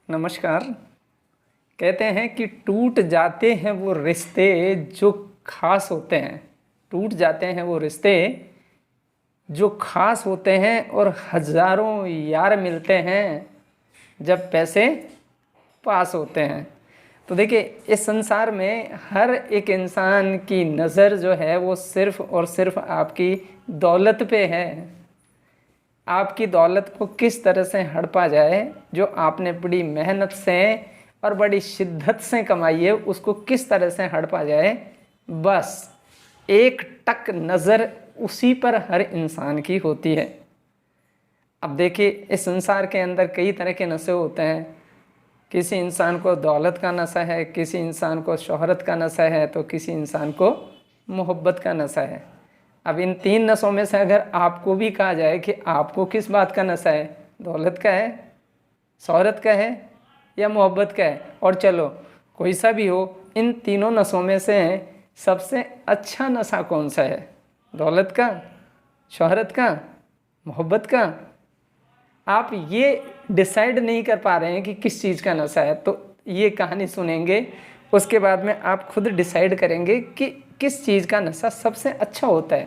नमस्कार। कहते हैं कि टूट जाते हैं वो रिश्ते जो खास होते हैं। टूट जाते हैं वो रिश्ते जो खास होते हैं और हजारों यार मिलते हैं जब पैसे पास होते हैं। तो देखिए, इस संसार में हर एक इंसान की नज़र जो है वो सिर्फ और सिर्फ आपकी दौलत पे है। आपकी दौलत को किस तरह से हड़पा जाए, जो आपने बड़ी मेहनत से और बड़ी शिद्दत से कमाई है, उसको किस तरह से हड़पा जाए, बस एक टक नज़र उसी पर हर इंसान की होती है। अब देखिए, इस संसार के अंदर कई तरह के नशे होते हैं। किसी इंसान को दौलत का नशा है, किसी इंसान को शोहरत का नशा है, तो किसी इंसान को मोहब्बत का नशा है। अब इन तीन नशों में से अगर आपको भी कहा जाए कि आपको किस बात का नशा है, दौलत का है, शोहरत का है या मोहब्बत का है, और चलो कोई सा भी हो, इन तीनों नशों में से सबसे अच्छा नशा कौन सा है? दौलत का, शोहरत का, मोहब्बत का? आप ये डिसाइड नहीं कर पा रहे हैं कि किस चीज़ का नशा है, तो ये कहानी सुनेंगे, उसके बाद में आप खुद डिसाइड करेंगे कि किस चीज़ का नशा सबसे अच्छा होता है।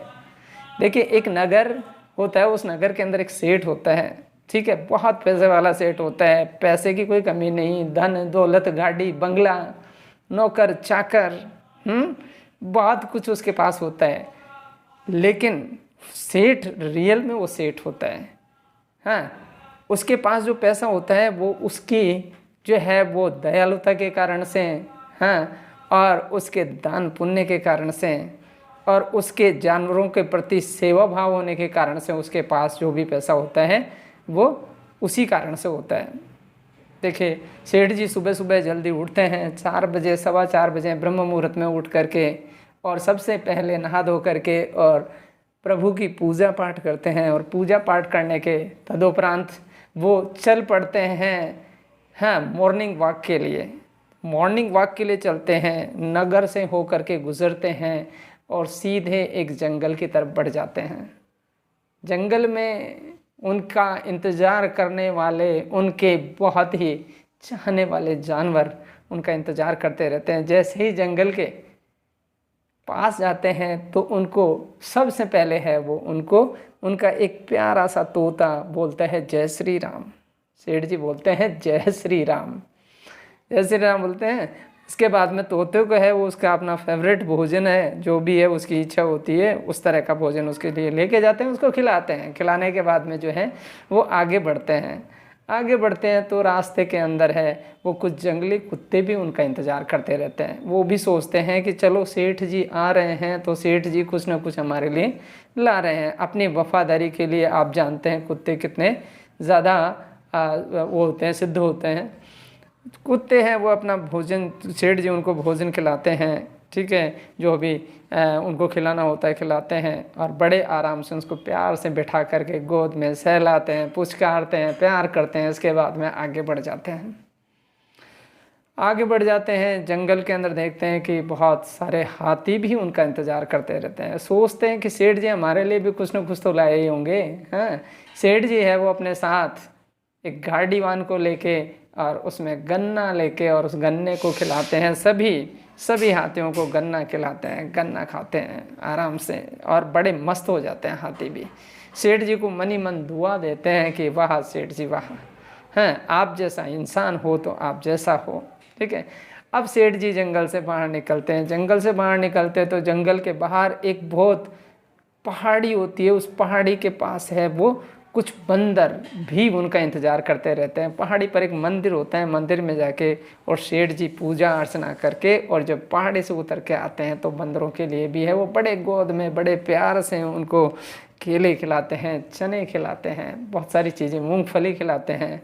देखिए, एक नगर होता है, उस नगर के अंदर एक सेठ होता है, ठीक है, बहुत पैसे वाला सेठ होता है, पैसे की कोई कमी नहीं, धन दौलत, गाड़ी बंगला, नौकर चाकर, बहुत कुछ उसके पास होता है। लेकिन सेठ रियल में वो सेठ होता है। हाँ, उसके पास जो पैसा होता है वो उसकी जो है वो दयालुता के कारण से, हाँ, और उसके दान पुण्य के कारण से, और उसके जानवरों के प्रति सेवा भाव होने के कारण से उसके पास जो भी पैसा होता है वो उसी कारण से होता है। देखिए, सेठ जी सुबह सुबह जल्दी उठते हैं, 4 बजे, 4:15 ब्रह्म मुहूर्त में उठ करके, और सबसे पहले नहा धो करके और प्रभु की पूजा पाठ करते हैं, और पूजा पाठ करने के तदुपरांत वो चल पड़ते हैं, हाँ, मॉर्निंग वॉक के लिए। मॉर्निंग वॉक के लिए चलते हैं, नगर से होकर के गुजरते हैं और सीधे एक जंगल की तरफ बढ़ जाते हैं। जंगल में उनका इंतज़ार करने वाले, उनके बहुत ही चाहने वाले जानवर उनका इंतज़ार करते रहते हैं। जैसे ही जंगल के पास जाते हैं तो उनको सबसे पहले है वो उनको उनका एक प्यारा सा तोता बोलता है, जय श्री राम। सेठ जी बोलते हैं, जय श्री राम, जय श्री राम बोलते हैं। इसके बाद में तोते को है वो उसका अपना फेवरेट भोजन है, जो भी है उसकी इच्छा होती है उस तरह का भोजन उसके लिए लेके जाते हैं, उसको खिलाते हैं। खिलाने के बाद में जो है वो आगे बढ़ते हैं। आगे बढ़ते हैं तो रास्ते के अंदर है वो कुछ जंगली कुत्ते भी उनका इंतज़ार करते रहते हैं। वो भी सोचते हैं कि चलो सेठ जी आ रहे हैं तो सेठ जी कुछ ना कुछ हमारे लिए ला रहे हैं। अपनी वफादारी के लिए आप जानते हैं कुत्ते कितने ज़्यादा वो होते हैं, सिद्ध होते हैं। कुत्ते हैं वो अपना भोजन, सेठ जी उनको भोजन खिलाते हैं, ठीक है, जो भी उनको खिलाना होता है खिलाते हैं, और बड़े आराम से उसको प्यार से बिठा करके गोद में सहलाते हैं, पुचकारते हैं, प्यार करते हैं। इसके बाद में आगे बढ़ जाते हैं। आगे बढ़ जाते हैं, जंगल के अंदर देखते हैं कि बहुत सारे हाथी भी उनका इंतज़ार करते रहते हैं। सोचते हैं कि सेठ जी हमारे लिए भी कुछ ना कुछ तो लाए ही होंगे। हाँ, सेठ जी है वो अपने साथ एक गाड़ी वाहन को लेके और उसमें गन्ना लेके और उस गन्ने को खिलाते हैं। सभी हाथियों को गन्ना खिलाते हैं, गन्ना खाते हैं आराम से, और बड़े मस्त हो जाते हैं हाथी भी। सेठ जी को मनी मन दुआ देते हैं कि वाह सेठ जी वाह, हैं, आप जैसा इंसान हो तो आप जैसा हो, ठीक है। अब सेठ जी जंगल से बाहर निकलते हैं। जंगल से बाहर निकलते हैं तो जंगल के बाहर एक बहुत पहाड़ी होती है, उस पहाड़ी के पास है वो कुछ बंदर भी उनका इंतज़ार करते रहते हैं। पहाड़ी पर एक मंदिर होता है, मंदिर में जाके और सेठ जी पूजा अर्चना करके और जब पहाड़ी से उतर के आते हैं तो बंदरों के लिए भी है वो बड़े गोद में बड़े प्यार से उनको केले खिलाते हैं, चने खिलाते हैं, बहुत सारी चीज़ें, मूंगफली खिलाते हैं,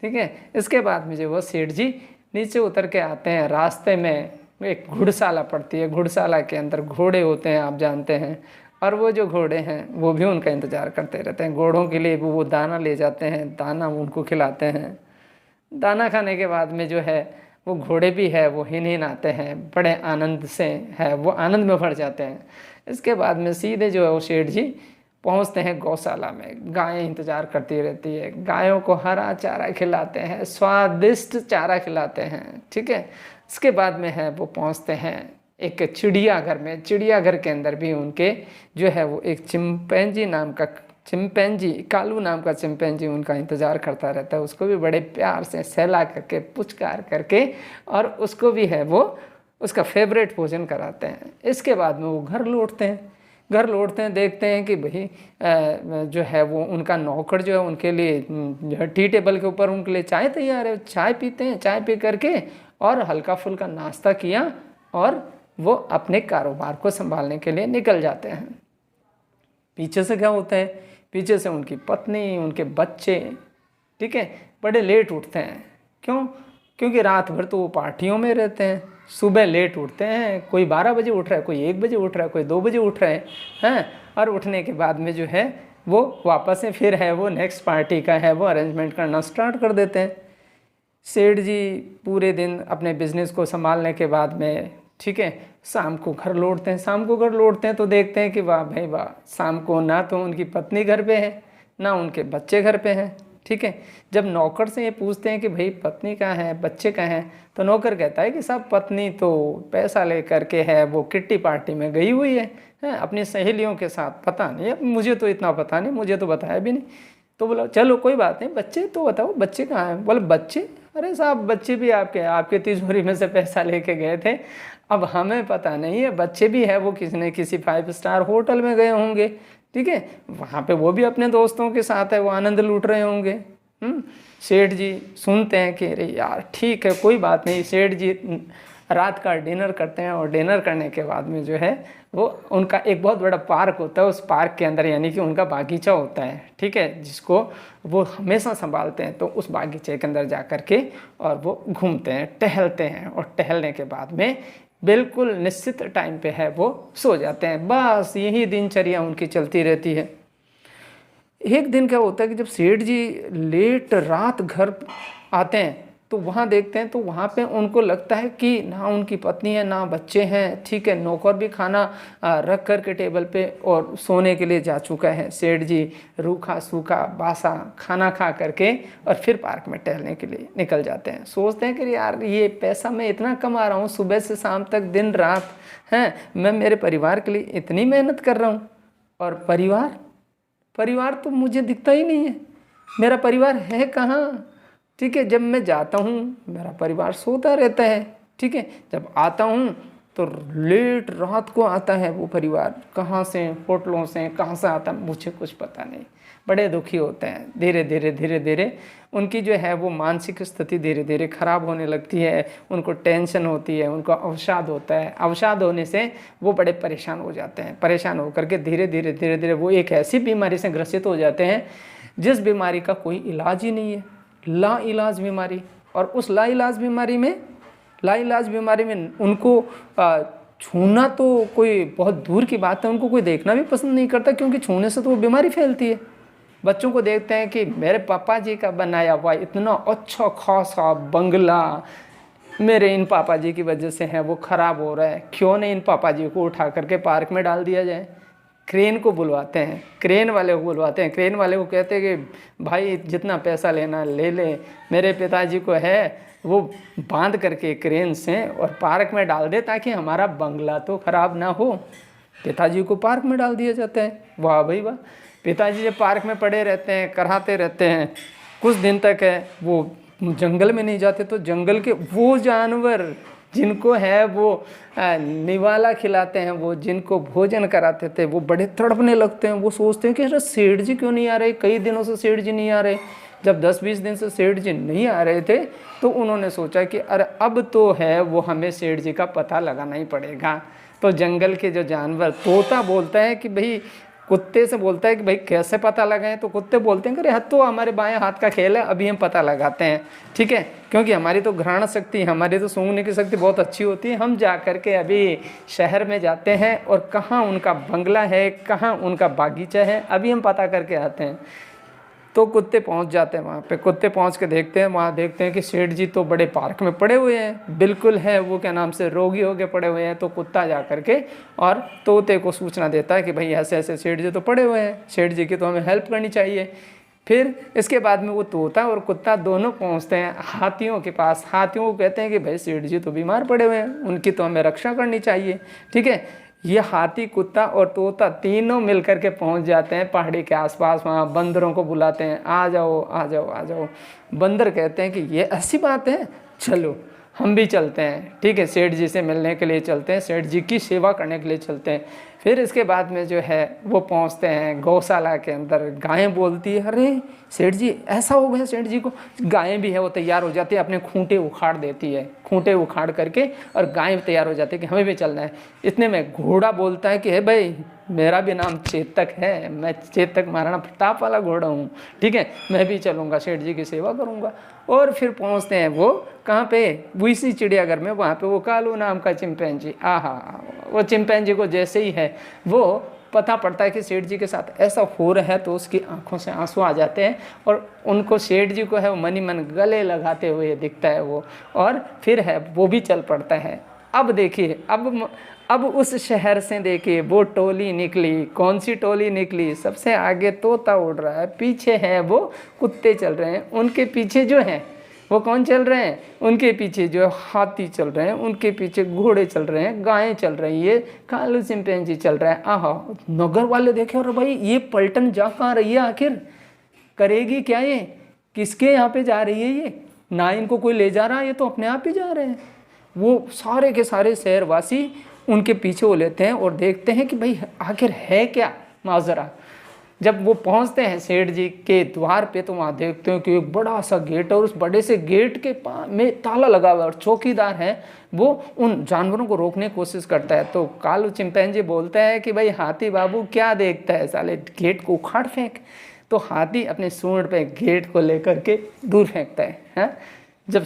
ठीक है। इसके बाद में जो वो सेठ जी नीचे उतर के आते हैं, रास्ते में एक घुड़शाला पड़ती है। घुड़शाला के अंदर घोड़े होते हैं, आप जानते हैं, और वो जो घोड़े हैं वो भी उनका इंतज़ार करते रहते हैं। घोड़ों के लिए वो दाना ले जाते हैं, दाना उनको खिलाते हैं। दाना खाने के बाद में जो है वो घोड़े भी है वो हिन आते हैं, बड़े आनंद से है वो आनंद में भर जाते हैं। इसके बाद में सीधे जो है वो सेठ जी पहुंचते हैं गौशाला में। गायें इंतज़ार करती रहती है, गायों को हरा चारा खिलाते हैं, स्वादिष्ट चारा खिलाते हैं, ठीक है। इसके बाद में है वो पहुंचते हैं एक चिड़ियाघर में। चिड़ियाघर के अंदर भी उनके जो है वो एक चिंपैंजी कालू नाम का चिंपैंजी उनका इंतज़ार करता रहता है। उसको भी बड़े प्यार से सहला करके पुचकार करके और उसको भी है वो उसका फेवरेट भोजन कराते हैं। इसके बाद में वो घर लौटते हैं, देखते हैं कि भाई जो है वो उनका नौकर जो है उनके लिए जो है टी टेबल के ऊपर उनके लिए चाय तैयार है। चाय पीते हैं, चाय पी करके और हल्का फुल्का नाश्ता किया और वो अपने कारोबार को संभालने के लिए निकल जाते हैं। पीछे से क्या होता है, पीछे से उनकी पत्नी, उनके बच्चे, ठीक है, बड़े लेट उठते हैं। क्यों? क्योंकि रात भर तो वो पार्टियों में रहते हैं। सुबह लेट उठते हैं, कोई 12 बजे उठ रहा है, कोई 1 बजे उठ रहा है, कोई 2 बजे उठ रहे हैं। और उठने के बाद में जो है वो वापस से फिर है वो नेक्स्ट पार्टी का है वो अरेंजमेंट करना स्टार्ट कर देते हैं। सेठ जी पूरे दिन अपने बिजनेस को संभालने के बाद में, ठीक है, शाम को घर लौटते हैं। तो देखते हैं कि वाह भाई वाह, शाम को ना तो उनकी पत्नी घर पे है, ना उनके बच्चे घर पे हैं, ठीक है। जब नौकर से ये पूछते हैं कि भाई पत्नी कहाँ है, बच्चे कहाँ हैं, तो नौकर कहता है कि साहब पत्नी तो पैसा ले करके है वो किट्टी पार्टी में गई हुई है अपनी सहेलियों के साथ, पता नहीं, अब मुझे तो इतना पता नहीं, मुझे तो बताया भी नहीं। तो बोला चलो कोई बात नहीं, बच्चे तो बताओ बच्चे कहाँ हैं। बोले बच्चे, अरे साहब बच्चे भी आपके तिजोरी में से पैसा लेके गए थे, अब हमें पता नहीं है, बच्चे भी है वो किसी न किसी 5 स्टार होटल में गए होंगे, ठीक है, वहाँ पे वो भी अपने दोस्तों के साथ है, वो आनंद लूट रहे होंगे। सेठ जी सुनते हैं कि अरे यार ठीक है कोई बात नहीं। सेठ जी रात का डिनर करते हैं और डिनर करने के बाद में जो है वो उनका एक बहुत बड़ा पार्क होता है, उस पार्क के अंदर यानी कि उनका बागीचा होता है, ठीक है, जिसको वो हमेशा संभालते हैं। तो उस बागीचे के अंदर जा कर के और वो घूमते हैं, टहलते हैं और टहलने के बाद में बिल्कुल निश्चित टाइम पे है वो सो जाते हैं। बस यही दिनचर्या उनकी चलती रहती है। एक दिन क्या होता है कि जब सेठ जी लेट रात घर आते हैं तो वहाँ देखते हैं तो वहाँ पे उनको लगता है कि ना उनकी पत्नी है ना बच्चे हैं, ठीक है, नौकर भी खाना रख कर के टेबल पे और सोने के लिए जा चुका है। सेठ जी रूखा सूखा बासा खाना खा करके और फिर पार्क में टहलने के लिए निकल जाते हैं। सोचते हैं कि यार ये पैसा मैं इतना कमा रहा हूँ, सुबह से शाम तक दिन रात हैं, मैं मेरे परिवार के लिए इतनी मेहनत कर रहा हूँ और परिवार तो मुझे दिखता ही नहीं है, मेरा परिवार है कहाँ, ठीक है। जब मैं जाता हूँ मेरा परिवार सोता रहता है, ठीक है, जब आता हूँ तो लेट रात को आता है वो परिवार, कहाँ से, होटलों से कहाँ से आता है मुझे कुछ पता नहीं। बड़े दुखी होते हैं। धीरे धीरे उनकी जो है वो मानसिक स्थिति धीरे धीरे ख़राब होने लगती है, उनको टेंशन होती है, उनको अवसाद होता है। अवसाद होने से वो बड़े परेशान हो जाते हैं। परेशान होकर के धीरे धीरे वो एक ऐसी बीमारी से ग्रसित हो जाते हैं जिस बीमारी का कोई इलाज ही नहीं है, लाइलाज बीमारी। और उस लाइलाज बीमारी में उनको छूना तो कोई बहुत दूर की बात है, उनको कोई देखना भी पसंद नहीं करता, क्योंकि छूने से तो वो बीमारी फैलती है। बच्चों को देखते हैं कि मेरे पापा जी का बनाया हुआ इतना अच्छा खासा बंगला मेरे इन पापा जी की वजह से है वो ख़राब हो रहा है, क्यों नहीं इन पापा जी को उठा करके पार्क में डाल दिया जाए। क्रेन को बुलवाते हैं, क्रेन वाले को कहते हैं कि भाई जितना पैसा लेना ले ले, मेरे पिताजी को है वो बांध करके क्रेन से और पार्क में डाल दे ताकि हमारा बंगला तो ख़राब ना हो। पिताजी को पार्क में डाल दिया जाता है। वाह भाई वाह। पिताजी जब पार्क में पड़े रहते हैं, कराते रहते हैं, कुछ दिन तक है वो जंगल में नहीं जाते तो जंगल के वो जानवर जिनको है वो निवाला खिलाते हैं, वो जिनको भोजन कराते थे, वो बड़े तड़पने लगते हैं। वो सोचते हैं कि अरे सेठ जी क्यों नहीं आ रहे, कई दिनों से सेठ जी नहीं आ रहे। जब 10-20 दिन से सेठ जी नहीं आ रहे थे तो उन्होंने सोचा कि अरे अब तो है वो हमें सेठ जी का पता लगाना ही पड़ेगा। तो जंगल के जो जानवर, तोता बोलता है कि भाई, कुत्ते से बोलता है कि भाई कैसे पता लगाएं, तो कुत्ते बोलते हैं कि अरे तो हमारे बाएं हाथ का खेल है, अभी हम पता लगाते हैं, ठीक है, क्योंकि हमारी तो घ्राण शक्ति, हमारी तो सूंघने की शक्ति बहुत अच्छी होती है। हम जा कर के अभी शहर में जाते हैं और कहाँ उनका बंगला है, कहाँ उनका बागीचा है, अभी हम पता करके आते हैं। तो कुत्ते पहुंच जाते हैं वहाँ पे। कुत्ते पहुंच के देखते हैं, वहाँ देखते हैं कि सेठ जी तो बड़े पार्क में पड़े हुए हैं, बिल्कुल है वो क्या नाम से रोगी होके पड़े हुए हैं। तो कुत्ता जा करके और तोते को सूचना देता है कि भाई ऐसे ऐसे सेठ जी तो पड़े हुए हैं, सेठ जी की तो हमें हेल्प करनी चाहिए। फिर इसके बाद में वो तोता और कुत्ता दोनों पहुंचते हैं हाथियों के पास। हाथियों को कहते हैं कि भाई सेठ जी तो बीमार पड़े हुए हैं, उनकी तो हमें रक्षा करनी चाहिए। ठीक है, ये हाथी, कुत्ता और तोता तीनों मिलकर के पहुंच जाते हैं पहाड़ी के आसपास। वहाँ बंदरों को बुलाते हैं, आ जाओ आ जाओ आ जाओ। बंदर कहते हैं कि ये ऐसी बात है, चलो हम भी चलते हैं। ठीक है, सेठ जी से मिलने के लिए चलते हैं, सेठ जी की सेवा करने के लिए चलते हैं। फिर इसके बाद में जो है वो पहुंचते हैं गौशाला के अंदर। गायें बोलती है, अरे सेठ जी ऐसा हो गया सेठ जी को। गायें भी है वो तैयार हो जाती है, अपने खूंटे उखाड़ देती है, खूंटे उखाड़ करके और गायें तैयार हो जाती है कि हमें भी चलना है। इतने में घोड़ा बोलता है कि है भाई मेरा भी नाम चेतक है, मैं चेतक महाराणा प्रताप वाला घोड़ा हूँ। ठीक है, मैं भी चलूँगा, सेठ जी की सेवा करूँगा। और फिर पहुँचते हैं वो कहाँ पे, इसी चिड़ियाघर में। वहाँ पे वो कालू नाम का चिंपैंजी, आहा, वो चिंपैंजी को जैसे ही है वो पता पड़ता है कि सेठ जी के साथ ऐसा हो रहा है, तो उसकी आंखों से आंसू आ जाते हैं और उनको सेठ जी को है वो मनी मन गले लगाते हुए दिखता है वो। और फिर है वो भी चल पड़ता है। अब देखिए, अब उस शहर से देखिए वो टोली निकली। कौन सी टोली निकली? सबसे आगे तोता उड़ रहा है, पीछे है वो कुत्ते चल रहे हैं, उनके पीछे जो है वो कौन चल रहे हैं? उनके पीछे जो हाथी चल रहे हैं, उनके पीछे घोड़े चल रहे हैं, गायें चल रही है, कालू चिंपैंजी चल रहा है। आहा, नगर वाले देखे और भाई ये पलटन जा कहाँ रही है, आखिर करेगी क्या ये, किसके यहाँ पे जा रही है ये? ना इनको कोई ले जा रहा है, ये तो अपने आप ही जा रहे हैं। वो सारे के सारे शहरवासी उनके पीछे हो लेते हैं और देखते हैं कि भाई आखिर है क्या माजरा। जब वो पहुंचते हैं सेठ जी के द्वार पे तो वहाँ देखते हैं कि एक बड़ा सा गेट है और उस बड़े से गेट के में ताला लगा हुआ है और चौकीदार है वो उन जानवरों को रोकने की कोशिश करता है। तो कालू चिंपैंजी बोलता है कि भाई हाथी बाबू क्या देखता है, साले गेट को उखाड़ फेंक। तो हाथी अपने सूंड पे गेट को लेकर के दूर फेंकता है। जब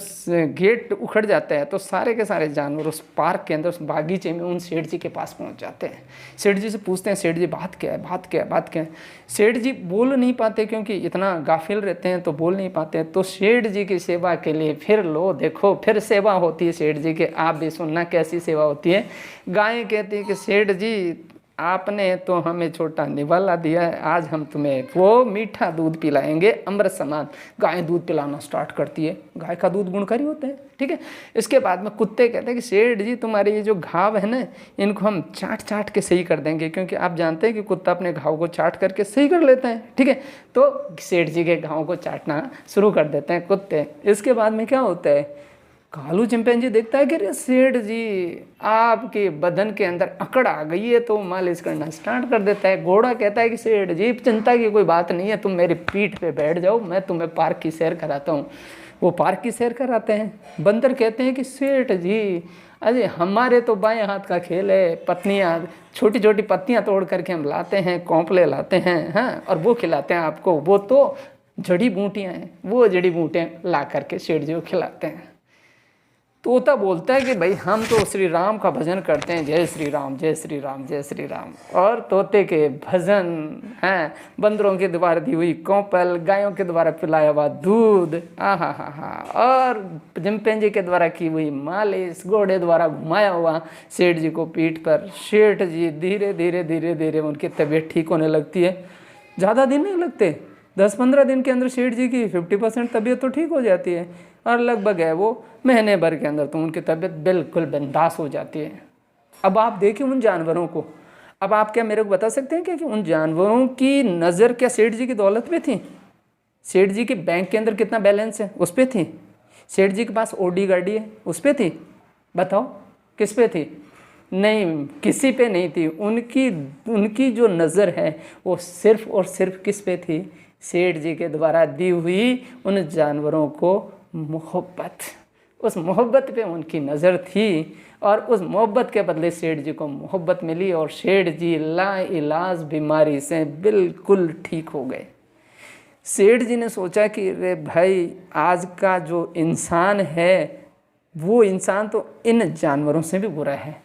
गेट उखड़ जाता है तो सारे के सारे जानवर उस पार्क के अंदर, उस बागीचे में उन सेठ जी के पास पहुंच जाते हैं। सेठ जी से पूछते हैं, सेठ जी बात क्या है, बात क्या है, बात क्या है? सेठ जी बोल नहीं पाते क्योंकि इतना गाफिल रहते हैं, तो बोल नहीं पाते। तो सेठ जी की सेवा के लिए फिर लो देखो फिर सेवा होती है सेठ जी के। आप भी सुनना कैसी सेवा होती है। गायें कहती है कि सेठ जी आपने तो हमें छोटा निवाला दिया है, आज हम तुम्हें वो मीठा दूध पिलाएंगे अमृत समान। गाय दूध पिलाना स्टार्ट करती है, गाय का दूध गुणकारी होता है। ठीक है, इसके बाद में कुत्ते कहते हैं कि सेठ जी तुम्हारे ये जो घाव है ना, इनको हम चाट चाट के सही कर देंगे, क्योंकि आप जानते हैं कि कुत्ता अपने घाव को चाट करके सही कर लेता है। ठीक है, तो सेठ जी के घाव को चाटना शुरू कर देते हैं कुत्ते। इसके बाद में क्या होता है, कालू चिंपैंजी देखता है कि सेठ जी आपके बदन के अंदर अकड़ आ गई है, तो मालिश करना स्टार्ट कर देता है। घोड़ा कहता है कि सेठ जी चिंता की कोई बात नहीं है, तुम मेरी पीठ पे बैठ जाओ, मैं तुम्हें पार्क की सैर कराता हूँ। वो पार्क की सैर कराते हैं। बंदर कहते हैं कि सेठ जी अरे हमारे तो बाएं हाथ का खेल है, पत्नियाँ छोटी छोटी पत्तियाँ तोड़ करके हम लाते हैं, कौंपले लाते हैं, हाँ, और वो खिलाते हैं आपको। वो तो जड़ी बूटियाँ हैं, वो जड़ी बूटियाँ ला करके सेठ जी को खिलाते हैं। तोता बोलता है कि भाई हम तो श्री राम का भजन करते हैं, जय श्री राम जय श्री राम जय श्री राम। और तोते के भजन हैं, बंदरों के द्वारा दी हुई कौपल, गायों के द्वारा पिलाया हुआ दूध, आहा हा हा, और चिंपैंजी के द्वारा की हुई मालिश, घोड़े द्वारा घुमाया हुआ सेठ जी को पीठ पर। सेठ जी धीरे धीरे धीरे धीरे उनकी तबीयत ठीक होने लगती है। ज़्यादा दिन नहीं लगते, 10-15 दिन के अंदर सेठ जी की 50% तबीयत तो ठीक हो जाती है, और लगभग है वो महीने भर के अंदर तो उनकी तबीयत बिल्कुल बिंदास हो जाती है। अब आप देखिए उन जानवरों को, अब आप क्या मेरे को बता सकते हैं कि उन जानवरों की नज़र क्या सेठ जी की दौलत पे थी? सेठ जी के बैंक के अंदर कितना बैलेंस है उस पर थी? सेठ जी के पास ओडी गाड़ी है उस पर थी? बताओ किस पे थी? नहीं, किसी पे नहीं थी। उनकी जो नज़र है वो सिर्फ और सिर्फ किस पे थी? सेठ जी के द्वारा दी हुई उन जानवरों को मोहब्बत, उस मोहब्बत पे उनकी नज़र थी, और उस मोहब्बत के बदले सेठ जी को मोहब्बत मिली और सेठ जी लाइलाज बीमारी से बिल्कुल ठीक हो गए। सेठ जी ने सोचा कि रे भाई आज का जो इंसान है वो इंसान तो इन जानवरों से भी बुरा है।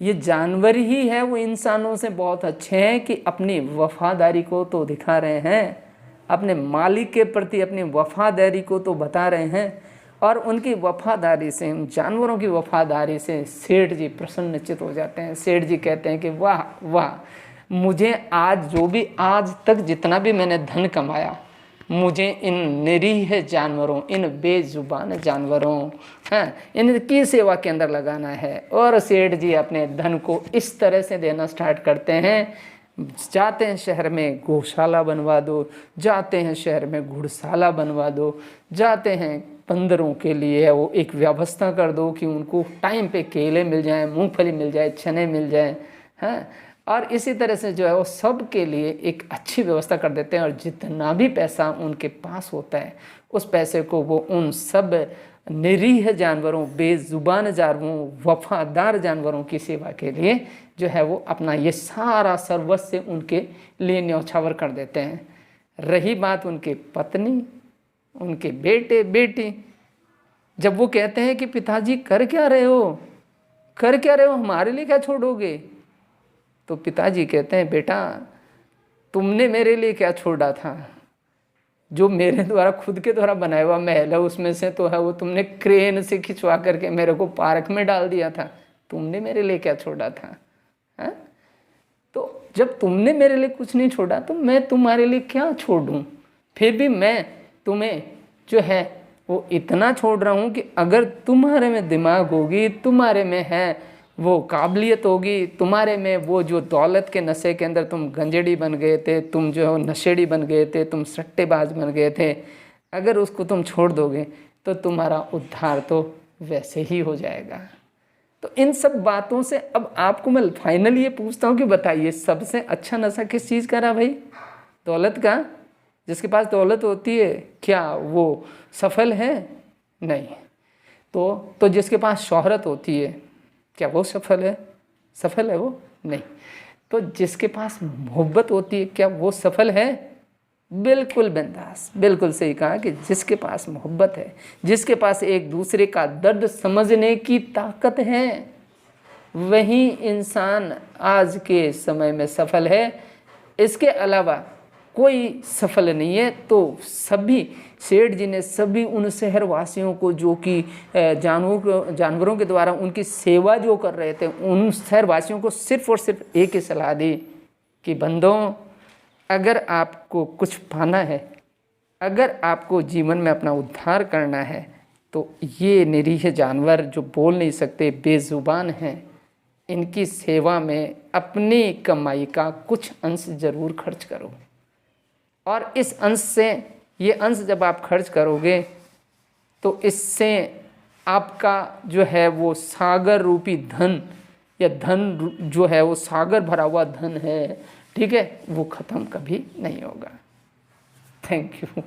ये जानवर ही है वो इंसानों से बहुत अच्छे हैं कि अपनी वफादारी को तो दिखा रहे हैं, अपने मालिक के प्रति अपनी वफादारी को तो बता रहे हैं, और उनकी वफादारी से, उन जानवरों की वफादारी से सेठ जी प्रसन्नचित हो जाते हैं। सेठ जी कहते हैं कि वाह वाह, मुझे आज जो भी, आज तक जितना भी मैंने धन कमाया, मुझे इन निरीह जानवरों, इन बेजुबान जानवरों, हैं, इनकी सेवा के अंदर लगाना है। और सेठ जी अपने धन को इस तरह से देना स्टार्ट करते हैं। जाते हैं शहर में गौशाला बनवा दो, जाते हैं शहर में घुड़शाला बनवा दो, जाते हैं बंदरों के लिए वो एक व्यवस्था कर दो कि उनको टाइम पे केले मिल जाएं, मूंगफली मिल जाए, चने मिल जाएं, हैं। और इसी तरह से जो है वो सब के लिए एक अच्छी व्यवस्था कर देते हैं। और जितना भी पैसा उनके पास होता है, उस पैसे को वो उन सब निरीह जानवरों, बेजुबान जानवरों, वफादार जानवरों की सेवा के लिए जो है वो अपना ये सारा सर्वस्व उनके लिए न्यौछावर कर देते हैं। रही बात उनके पत्नी, उनके बेटे बेटी, जब वो कहते हैं कि पिताजी कर क्या रहे हो, कर क्या रहे हो, हमारे लिए क्या छोड़ोगे, तो पिताजी कहते हैं बेटा तुमने मेरे लिए क्या छोड़ा था, जो मेरे द्वारा खुद के द्वारा बनाया हुआ महल है उसमें से तो है वो तुमने क्रेन से खिंचवा करके मेरे को पार्क में डाल दिया था, तुमने मेरे लिए क्या छोड़ा था, है? तो जब तुमने मेरे लिए कुछ नहीं छोड़ा तो मैं तुम्हारे लिए क्या छोड़ूं। फिर भी मैं तुम्हें जो है वो इतना छोड़ रहा हूँ कि अगर तुम्हारे में दिमाग होगी, तुम्हारे में है वो काबिलियत होगी, तुम्हारे में वो जो दौलत के नशे के अंदर तुम गंजेड़ी बन गए थे, तुम जो है नशेड़ी बन गए थे, तुम सट्टेबाज बन गए थे, अगर उसको तुम छोड़ दोगे तो तुम्हारा उद्धार तो वैसे ही हो जाएगा। तो इन सब बातों से अब आपको मैं फाइनली ये पूछता हूँ कि बताइए सबसे अच्छा नशा किस चीज़ का रहा भाई? दौलत का। जिसके पास दौलत होती है क्या वो सफल है? नहीं। तो जिसके पास शोहरत होती है क्या वो सफल है? सफल है वो? नहीं। तो जिसके पास मोहब्बत होती है क्या वो सफल है? बिल्कुल बिंदास, बिल्कुल सही कहा कि जिसके पास मोहब्बत है, जिसके पास एक दूसरे का दर्द समझने की ताकत है, वही इंसान आज के समय में सफल है। इसके अलावा कोई सफल नहीं है। तो सभी सेठ जी ने सभी उन शहरवासियों को जो कि जानवरों के द्वारा उनकी सेवा जो कर रहे थे, उन शहरवासियों को सिर्फ और सिर्फ एक ही सलाह दी कि बंदों, अगर आपको कुछ पाना है, अगर आपको जीवन में अपना उद्धार करना है, तो ये निरीह जानवर जो बोल नहीं सकते, बेजुबान हैं, इनकी सेवा में अपनी कमाई का कुछ अंश ज़रूर खर्च करो। और इस अंश से, ये अंश जब आप खर्च करोगे तो इससे आपका जो है वो सागर रूपी धन, या धन जो है वो सागर भरा हुआ धन है, ठीक है, वो ख़त्म कभी नहीं होगा। Thank you.